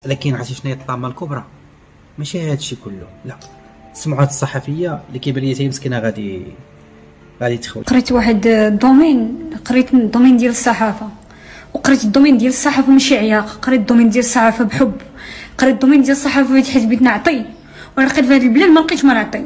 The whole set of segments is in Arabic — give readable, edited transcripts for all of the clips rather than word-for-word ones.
لكن عرفتي شنو هي الطامه الكبرى؟ ماشي هادشي كله، لا. السمعات الصحفيه اللي كيبان لي حتى هي مسكينه غادي تخوت. قريت واحد الدومين، قريت الدومين ديال الصحافه، وقريت الدومين ديال الصحافه ماشي عياق، قريت الدومين ديال الصحافه بحب، قريت الدومين ديال الصحافه حيت بغيت نعطي، وانا لقيت في هذا البلاد ما لقيتش ما نعطي.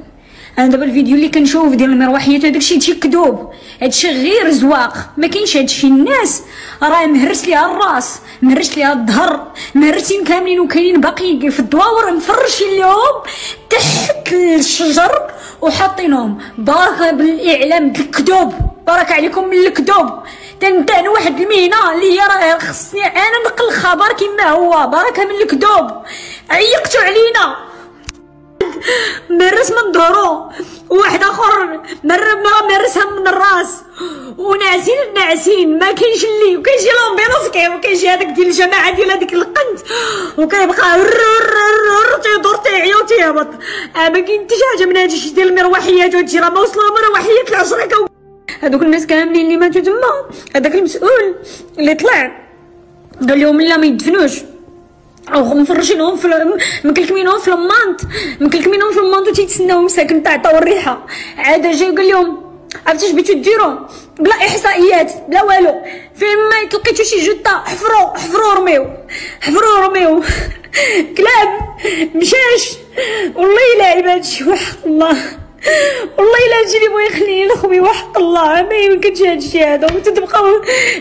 انا دابا الفيديو اللي كنشوف ديال المروحيات هادشي كذوب، هادشي غير زواق، ما كاينش هادشي. الناس راه مهرس ليها الراس، مهرس ليها الظهر، مهرسين كاملين وكاينين باقي في الدواور مفرشين ليهم تحت الشجر وحاطينهم. بركه بالاعلام الكذوب، بركه عليكم من الكذوب. تنتهن واحد المهنه اللي هي راه خصني انا نقل الخبر كما هو، بركه من الكذوب. عيقتوا علينا، مرس من ظهرو، وواحد اخر مرسها من الراس، وناعسين ما كاينش اللي، وكاين شي لامبيلونس وكاين شي هذاك ديال الجماعه ديال هذيك القنت، وكيبقى تيدور تيعيط تيهبط. ما كاين حتى شي حاجه من هادشي ديال المروحيات وهادشي، راه ما وصلوا مروحيات العشره. هذوك الناس كاملين اللي ماتوا تما، هذاك المسؤول اللي طلع قال لهم لا ما يدفنوش، او مفرشينهم مكلكمينهم في المانط وتيتسناو مساكن تعطاو الريحه. عاد جاي قال لهم عرفتي اش بغيتو ديروا بلا احصائيات بلا والو، فين ما تلقيتو شي جثه حفروا رميو كلاب مشاش. والله الا عبادشي وحق الله، والله الا هادشي اللي بغا يخليني لخوي وحق الله. ما يمكنش هادشي هذا، وتتبقاو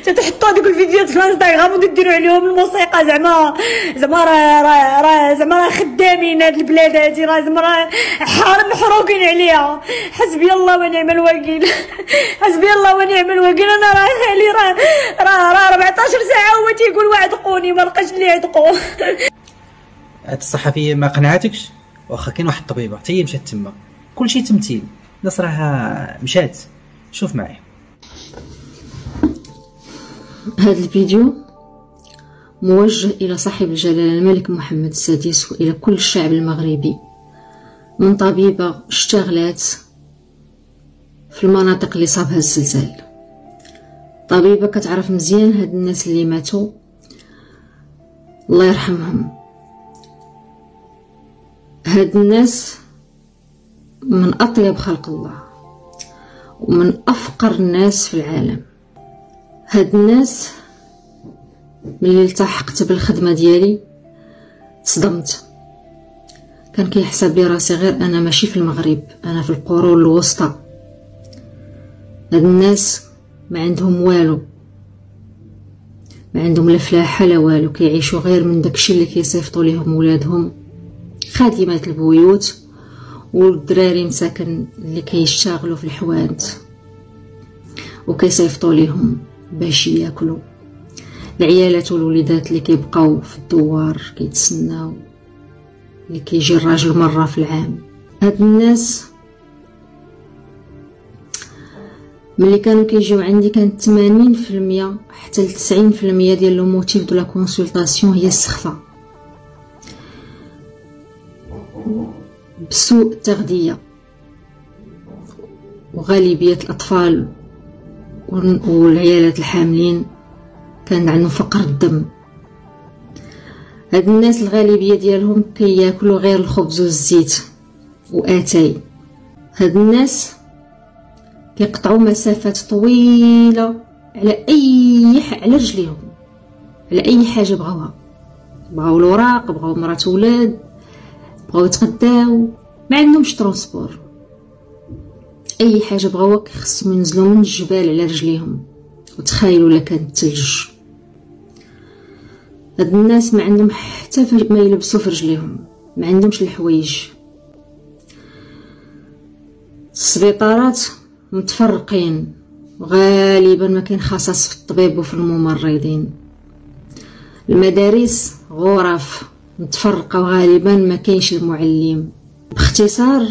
تحطوا هذوك الفيديوهات في الانستغرام وتديروا عليهم الموسيقى. زعما خدامين هاد البلاد هادي، زعما حرام محروقين عليها. حسبي الله ونعم الوكيل، حسبي الله ونعم الوكيل. انا راه خالي راه 14 ساعه هو تيقول وعدقوني ما لقاش اللي يعدقوه. هاد الصحفيه ما قنعتكش؟ واخا كاين واحد الطبيبه حتى هي مشات تما، كلشي تمثيل. الناس راها مشات. شوف معايا هذا الفيديو موجه إلى صاحب الجلالة الملك محمد السادس وإلى كل الشعب المغربي، من طبيبة اشتغلت في المناطق اللي صابها الزلزال، طبيبة كتعرف مزيان هاد الناس اللي ماتوا الله يرحمهم. هاد الناس من أطيب خلق الله ومن أفقر الناس في العالم. هاد الناس ملي التحقت بالخدمة ديالي تصدمت، كان كيحسب لي راسي غير أنا ماشي في المغرب، أنا في القرون الوسطى. هاد الناس ما عندهم والو، ما عندهم لا فلاحة لا والو، كيعيشوا غير من داكشي اللي كيصيفطوا ليهم ولادهم، خادمات البيوت والدراري مساكن اللي كيشتغلوا في الحوانت وكيصيفطوا ليهم باش ياكلوا. العيالات والوليدات اللي كيبقاو في الدوار كيتسناو اللي كيجي الراجل مره في العام. هاد الناس ملي كانوا كيجيو عندي كانت 80% حتى ل 90% ديال لو موتيف دو لا كونسلطاسيون هي السخفه، بسوء التغذية، وغالبية الأطفال والعيالات الحاملين كان عندهم فقر الدم. هاد الناس الغالبية ديالهم كياكلوا غير الخبز والزيت واتاي. هاد الناس كيقطعوا مسافات طويلة على رجليهم، على أي حاجة بغاوها، بغاو الوراق، بغاو مرات ولاد، بغاو يتغداو، ما عندهمش ترونسبور، اي حاجه بغاوها خصهم ينزلوا من الجبال على رجليهم. وتخيلوا الا كان الثلج. هاد الناس ما عندهم حتى ما يلبسوا في رجليهم، ما عندهمش الحوايج. السبيطارات متفرقين، وغالبا ما كاين خصاص في الطبيب وفي الممرضين. المدارس غرف متفرقه وغالبا ما كاينش المعلم. باختصار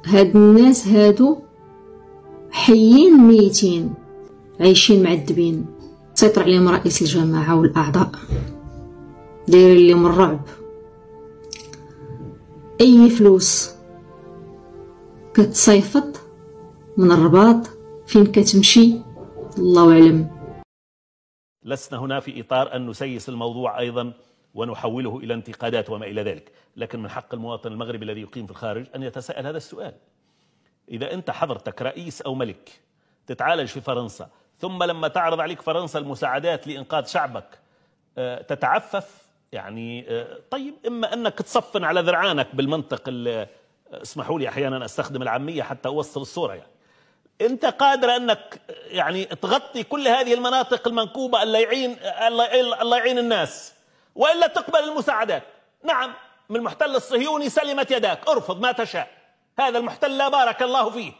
هاد الناس هادو حيين ميتين، عايشين معذبين. سيطر عليهم رئيس الجماعه والاعضاء، دايرين لهم الرعب. اي فلوس كتصيفط من الرباط فين كتمشي الله اعلم. لسنا هنا في اطار ان نسيس الموضوع ايضا ونحوله إلى انتقادات وما إلى ذلك، لكن من حق المواطن المغربي الذي يقيم في الخارج أن يتساءل هذا السؤال. إذا أنت حضرتك رئيس أو ملك تتعالج في فرنسا، ثم لما تعرض عليك فرنسا المساعدات لإنقاذ شعبك تتعفف، يعني طيب، إما أنك تصفن على ذرعانك بالمنطق، اسمحوا لي أحيانا أستخدم العامية حتى أوصل الصورة، يعني أنت قادر أنك يعني تغطي كل هذه المناطق المنكوبة، الله يعين الناس، وإلا تقبل المساعدات. نعم، من المحتل الصهيوني سلمت يداك، ارفض ما تشاء، هذا المحتل لا بارك الله فيه.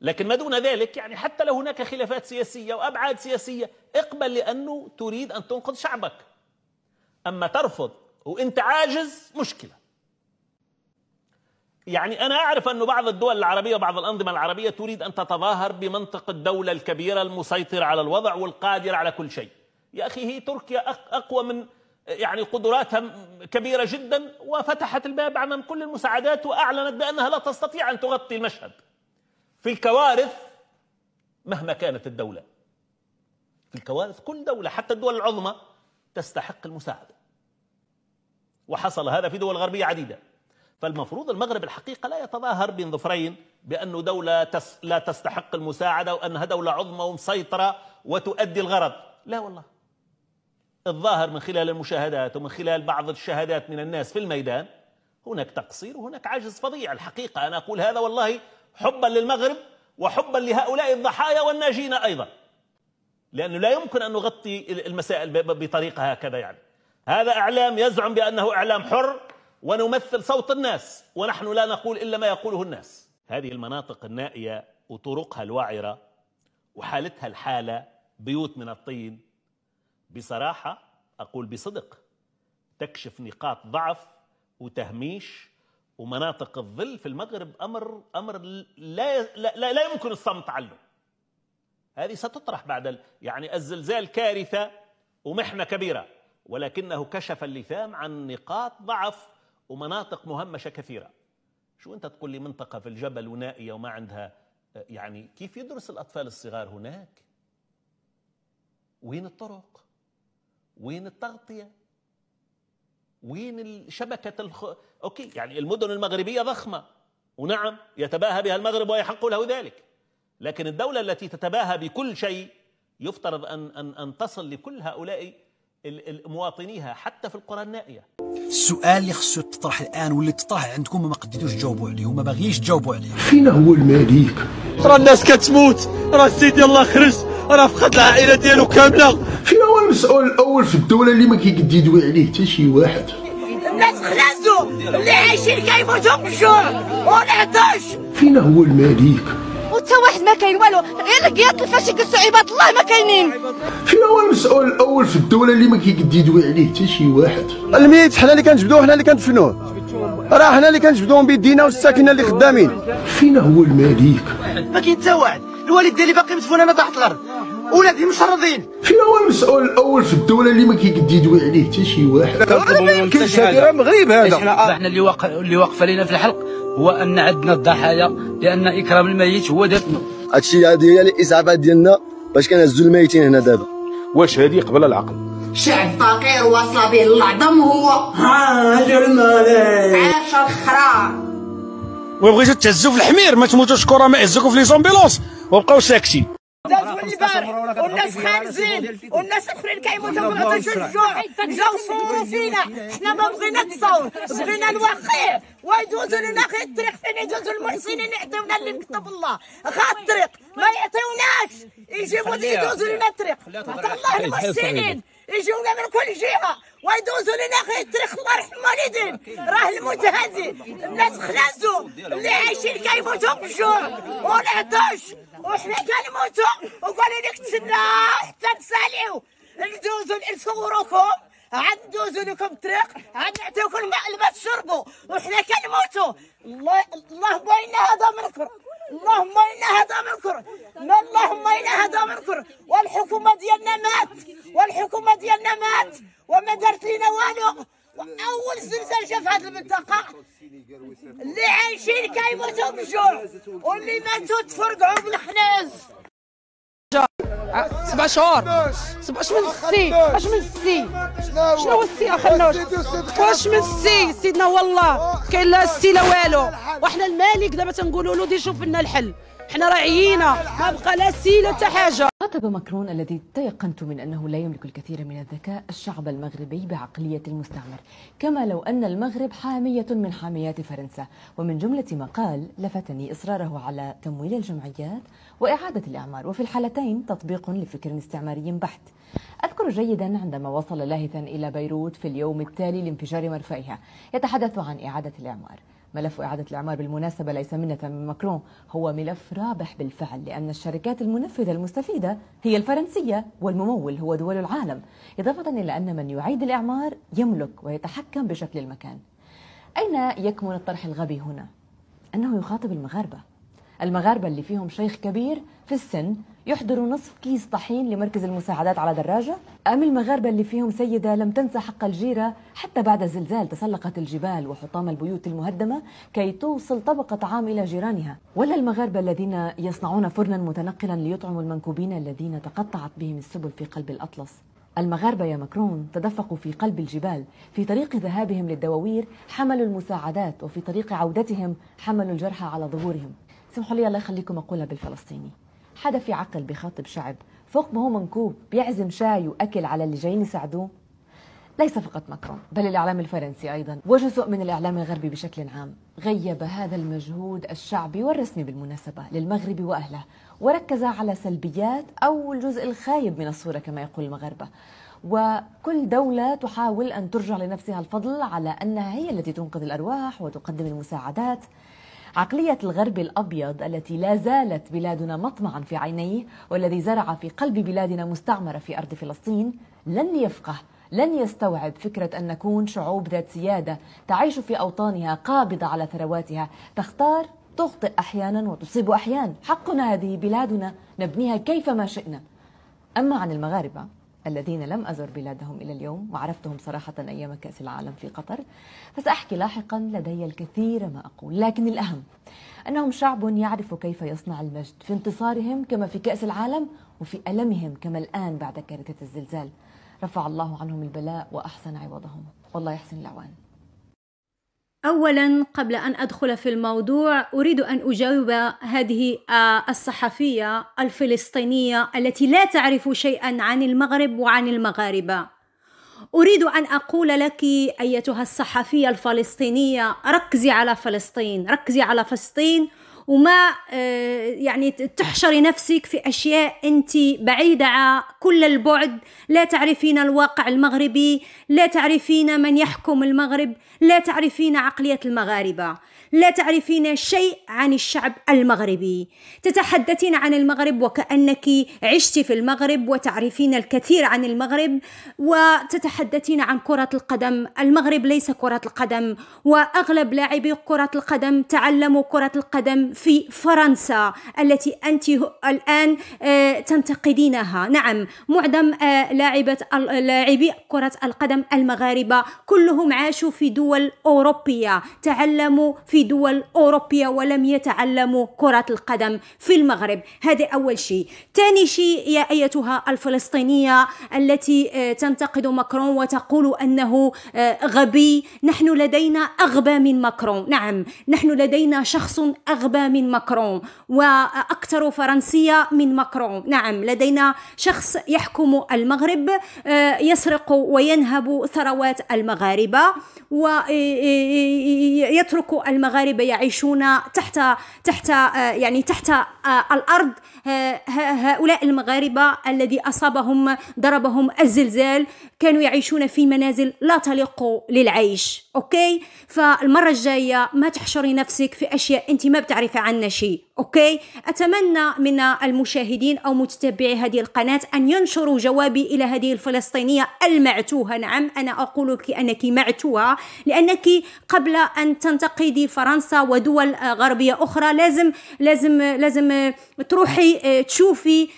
لكن ما دون ذلك، يعني حتى لو هناك خلافات سياسية وأبعاد سياسية، اقبل لأنه تريد أن تنقذ شعبك. أما ترفض وأنت عاجز، مشكلة. يعني أنا أعرف أن بعض الدول العربية وبعض الأنظمة العربية تريد أن تتظاهر بمنطق الدولة الكبيرة المسيطرة على الوضع والقادرة على كل شيء. يا أخي، هي تركيا أقوى من، يعني قدراتها كبيرة جدا، وفتحت الباب أمام كل المساعدات، وأعلنت بأنها لا تستطيع أن تغطي المشهد. في الكوارث مهما كانت الدولة، في الكوارث كل دولة حتى الدول العظمى تستحق المساعدة، وحصل هذا في دول غربية عديدة. فالمفروض المغرب الحقيقة لا يتظاهر بين ظفرين بأنه دولة لا تستحق المساعدة وأنها دولة عظمى ومسيطرة وتؤدي الغرض. لا والله، الظاهر من خلال المشاهدات ومن خلال بعض الشهادات من الناس في الميدان هناك تقصير وهناك عجز فظيع. الحقيقة أنا أقول هذا والله حبا للمغرب وحبا لهؤلاء الضحايا والناجين أيضا، لأنه لا يمكن أن نغطي المسائل بطريقة هكذا. يعني هذا إعلام يزعم بأنه إعلام حر، ونمثل صوت الناس، ونحن لا نقول إلا ما يقوله الناس. هذه المناطق النائية وطرقها الوعرة وحالتها الحالة، بيوت من الطين، بصراحة أقول بصدق تكشف نقاط ضعف وتهميش ومناطق الظل في المغرب. أمر لا يمكن الصمت عنه. هذه ستطرح بعد يعني الزلزال كارثة ومحنة كبيرة، ولكنه كشف اللثام عن نقاط ضعف ومناطق مهمشة كثيرة. شو أنت تقول لي منطقة في الجبل ونائية وما عندها، يعني كيف يدرس الأطفال الصغار هناك؟ وين الطرق؟ وين التغطية؟ وين شبكة أوكي، يعني المدن المغربية ضخمة، ونعم يتباهى بها المغرب ويحق له ذلك، لكن الدولة التي تتباهى بكل شيء يفترض أن تصل لكل هؤلاء مواطنيها حتى في القرى النائية. السؤال اللي خصو تطرح الآن واللي تطرح عندكم ما قدرتوش تجاوبوا عليه وما باغييش تجاوبوا عليه. فين هو الملك؟ راه الناس كتموت، راه السيد يلاه خرج، راه فقد العائلة ديالو كاملة. فين هو المسؤول الأول في الدولة اللي ما كيقد يدوي عليه حتى شي واحد؟ الناس خلازو اللي عايشين كيموتوا بالجوع والعطش. فين هو الملك؟ وتا واحد ما كاين والو، غير الكياط الفاش يجلسوا عباد الله ما كاينين. فين هو المسؤول الأول في الدولة اللي ما كيقد يدوي عليه حتى شي واحد؟ الميت حنا اللي كنجبدوه، حنا اللي كندفنوه، راه حنا اللي كنجبدوهم بيدينا والساكنه اللي خدامين. فين هو الملك؟ ما كاين حتى واحد، الوالد ديالي باقي مدفون انا تحت الارض، ولادي مشردين. فين هو المسؤول الأول في الدولة اللي ما كيقد يدوي عليه حتى شي واحد؟ كاين شادره مغرب هذا. احنا اللي واقف علينا في الحلق هو ان عندنا الضحايا، لان اكرام الميت هو دفنه. هادشي هادي هي الاسعافات ديالنا باش كنهزوا الميتين هنا دابا. واش هادي قبل العقل؟ شعب فقير واصله به العظم هو هاجر المالك عاش الخرا. وبغيتو تهزوا في الحمير ما تموتوش كره، ما يهزوكم في لي زومبيلونس وبقاو ساكتين. دازوا البارح والناس خارجين والناس اخرين كيموتوا من العطش والجوع، جاو صوروا فينا، حنا ما بغينا التصور، بغينا الواقع، ويدوزوا لنا غير الطريق فين يدوزوا المحسنين يعطيونا اللي كتب الله، غا الطريق ما يعطيوناش، يجيبوا يدوزوا لنا الطريق، عطا الله المحسنين يجيونا من كل جهه ويدوزوا لنا غير الطريق. الله يرحم الوالدين، راه الموت هادي، الناس خلازوا اللي عايشين كيموتوا بالجوع والعطش، وحنا كنموتوا وقالوا لك تسنى حتى نساليو، ندوزو نصوروكم، عاد ندوزو لكم الطريق، عاد نعطيوكم الماء تشربوا، وحنا كنموتوا. اللهم انا هذا منكر، اللهم انا هذا منكر، اللهم انا هذا منكر، والحكومه ديالنا مات، والحكومه ديالنا مات وما دارت لنا والو. واول زلزال جا في هذه المنطقه اللي عايشين كيموتوا بالجوع واللي ماتوا تفرقعوا بالخناز. 7 شهور. 7 اش من السي؟ اش من السي؟ شنو هو السي اخرنا؟ واش من السي سيدنا؟ والله كاين لا السي لا والو، وحنا الملك دابا تنقولوا له دير شوف لنا الحل، حنا راه عيينا ما بقى لا سي لا حتى حاجه. خاطب ماكرون الذي تيقنت من أنه لا يملك الكثير من الذكاء الشعب المغربي بعقلية المستعمر، كما لو أن المغرب حامية من حاميات فرنسا. ومن جملة ما قال لفتني إصراره على تمويل الجمعيات وإعادة الإعمار، وفي الحالتين تطبيق لفكر استعماري بحت. أذكر جيدا عندما وصل لاهثا إلى بيروت في اليوم التالي لانفجار مرفأها يتحدث عن إعادة الإعمار. ملف إعادة الإعمار بالمناسبة ليس منة من ماكرون، هو ملف رابح بالفعل، لأن الشركات المنفذة المستفيدة هي الفرنسية والممول هو دول العالم، إضافة إلى أن من يعيد الإعمار يملك ويتحكم بشكل المكان. أين يكمن الطرح الغبي هنا؟ أنه يخاطب المغاربة اللي فيهم شيخ كبير في السن يحضر نصف كيس طحين لمركز المساعدات على دراجة، أم المغاربة اللي فيهم سيدة لم تنسى حق الجيرة حتى بعد الزلزال تسلقت الجبال وحطام البيوت المهدمة كي توصل طبقة طعام إلى جيرانها، ولا المغاربة الذين يصنعون فرنا متنقلا ليطعموا المنكوبين الذين تقطعت بهم السبل في قلب الأطلس. المغاربة يا ماكرون تدفقوا في قلب الجبال، في طريق ذهابهم للدواوير حملوا المساعدات، وفي طريق عودتهم حملوا الجرحى على ظهورهم. سمحوا لي الله يخليكم أقولها بالفلسطيني، حدا في عقل بيخاطب شعب فوق ما هو منكوب بيعزم شاي وأكل على اللي جايين يساعدوه؟ ليس فقط ماكرون بل الإعلام الفرنسي أيضا وجزء من الإعلام الغربي بشكل عام غيب هذا المجهود الشعبي والرسمي بالمناسبة للمغرب وأهله، وركز على سلبيات أو الجزء الخايب من الصورة كما يقول المغاربة. وكل دولة تحاول أن ترجع لنفسها الفضل على أنها هي التي تنقذ الأرواح وتقدم المساعدات. عقلية الغرب الأبيض التي لا زالت بلادنا مطمعا في عينيه، والذي زرع في قلب بلادنا مستعمرة في أرض فلسطين، لن يفقه، لن يستوعب فكرة أن نكون شعوب ذات سيادة تعيش في أوطانها قابضة على ثرواتها، تختار تخطئ أحيانا وتصيب أحيانا. حقنا، هذه بلادنا نبنيها كيفما شئنا. أما عن المغاربة الذين لم أزر بلادهم إلى اليوم وعرفتهم صراحة أيام كأس العالم في قطر، فسأحكي لاحقا، لدي الكثير ما أقول، لكن الأهم أنهم شعب يعرف كيف يصنع المجد في انتصارهم كما في كأس العالم، وفي ألمهم كما الآن بعد كارثة الزلزال. رفع الله عنهم البلاء وأحسن عوضهم، والله يحسن العوان. أولا قبل أن أدخل في الموضوع أريد أن أجاوب هذه الصحفية الفلسطينية التي لا تعرف شيئا عن المغرب وعن المغاربة. أريد أن أقول لك أيتها الصحفية الفلسطينية، ركزي على فلسطين، ركزي على فلسطين، وما يعني تحشري نفسك في أشياء أنت بعيدة كل البعد، لا تعرفين الواقع المغربي، لا تعرفين من يحكم المغرب، لا تعرفين عقلية المغاربة، لا تعرفين شيء عن الشعب المغربي. تتحدثين عن المغرب وكأنك عشت في المغرب وتعرفين الكثير عن المغرب، وتتحدثين عن كرة القدم. المغرب ليس كرة القدم، وأغلب لاعبي كرة القدم تعلموا كرة القدم في فرنسا التي أنت الآن تنتقدينها. نعم، معظم لاعبي كرة القدم المغاربة كلهم عاشوا في دول أوروبية، تعلموا في دول أوروبية ولم يتعلموا كرة القدم في المغرب. هذا أول شيء. ثاني شيء، يا أيتها الفلسطينية التي تنتقد ماكرون وتقول أنه غبي، نحن لدينا أغبى من ماكرون. نعم، نحن لدينا شخص أغبى من ماكرون وأكثر فرنسية من ماكرون. نعم، لدينا شخص يحكم المغرب، يسرق وينهب ثروات المغاربة، ويترك المغاربة يعيشون تحت الأرض. هؤلاء المغاربة الذي أصابهم ضربهم الزلزال كانوا يعيشون في منازل لا تليق للعيش. أوكي، فالمرة الجاية ما تحشري نفسك في أشياء أنت ما بتعرفي عنها شيء. أوكي، أتمنى من المشاهدين أو متتبعي هذه القناة أن ينشروا جوابي إلى هذه الفلسطينية المعتوهة. نعم، أنا أقول لك أنك معتوهة، لأنك قبل أن تنتقدي فرنسا ودول غربية أخرى لازم تروحي تشوفي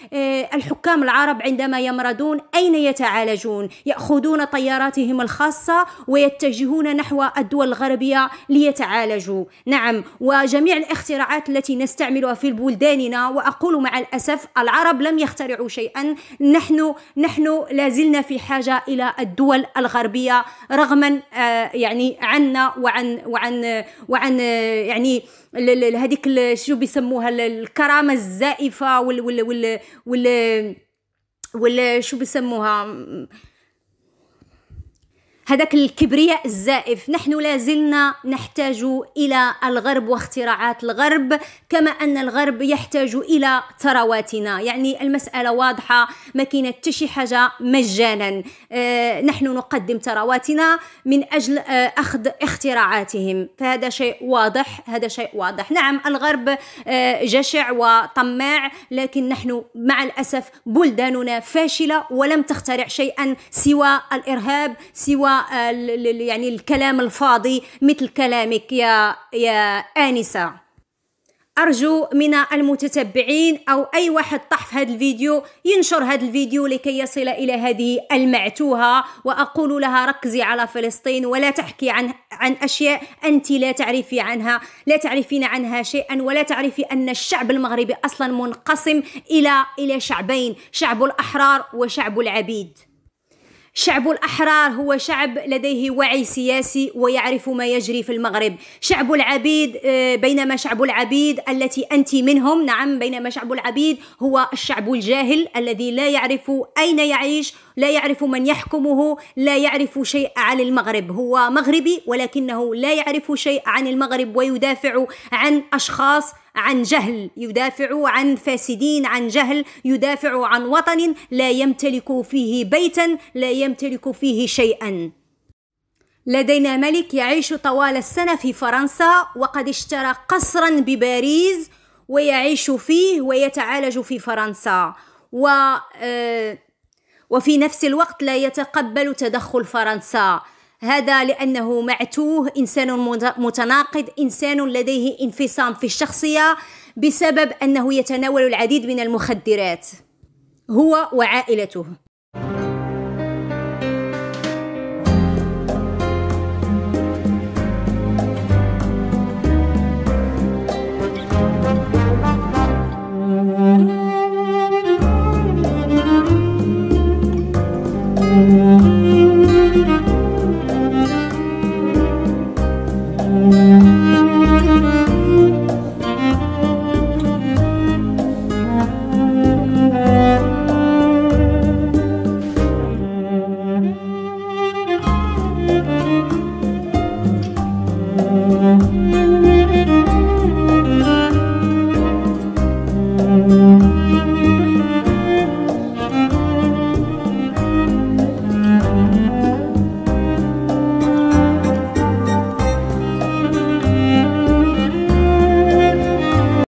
الحكام العرب عندما يمرضون أين يتعالجون. يأخذون طياراتهم الخاصة ويتجهون نحو الدول الغربية ليتعالجوا. نعم، وجميع الاختراعات التي نستعملها نستعملها في بلداننا. وأقول مع الأسف العرب لم يخترعوا شيئا، نحن لازلنا في حاجة إلى الدول الغربية رغما يعني عنا وعن يعني هذيك شو بيسموها الكرامة الزائفة ولا شو بيسموها هذاك الكبرياء الزائف. نحن لازلنا نحتاج إلى الغرب واختراعات الغرب، كما أن الغرب يحتاج إلى ثرواتنا. يعني المسألة واضحة، ما كاينه حتى شي حاجة مجانا. نحن نقدم ثرواتنا من أجل أخذ اختراعاتهم، فهذا شيء واضح، هذا شيء واضح. نعم الغرب جشع وطماع، لكن نحن مع الأسف بلداننا فاشلة ولم تخترع شيئا سوى الإرهاب، سوى يعني الكلام الفاضي مثل كلامك يا آنسة. أرجو من المتتبعين أو أي واحد طح في هذا الفيديو ينشر هذا الفيديو لكي يصل إلى هذه المعتوهة، وأقول لها ركزي على فلسطين ولا تحكي عن أشياء أنت لا تعرفين عنها شيئا، ولا تعرفي أن الشعب المغربي أصلا منقسم إلى شعبين، شعب الأحرار وشعب العبيد. شعب الأحرار هو شعب لديه وعي سياسي ويعرف ما يجري في المغرب. شعب العبيد بينما شعب العبيد التي أنت منهم، نعم، بينما شعب العبيد هو الشعب الجاهل الذي لا يعرف أين يعيش، لا يعرف من يحكمه، لا يعرف شيء عن المغرب. هو مغربي ولكنه لا يعرف شيء عن المغرب، ويدافع عن أشخاص عن جهل، يدافع عن فاسدين عن جهل، يدافع عن وطن لا يمتلك فيه بيتا، لا يمتلك فيه شيئا. لدينا ملك يعيش طوال السنة في فرنسا وقد اشترى قصرا بباريس ويعيش فيه ويتعالج في فرنسا، وفي نفس الوقت لا يتقبل تدخل فرنسا. هذا لأنه معتوه، إنسان متناقض، إنسان لديه انفصام في الشخصية بسبب أنه يتناول العديد من المخدرات هو وعائلته.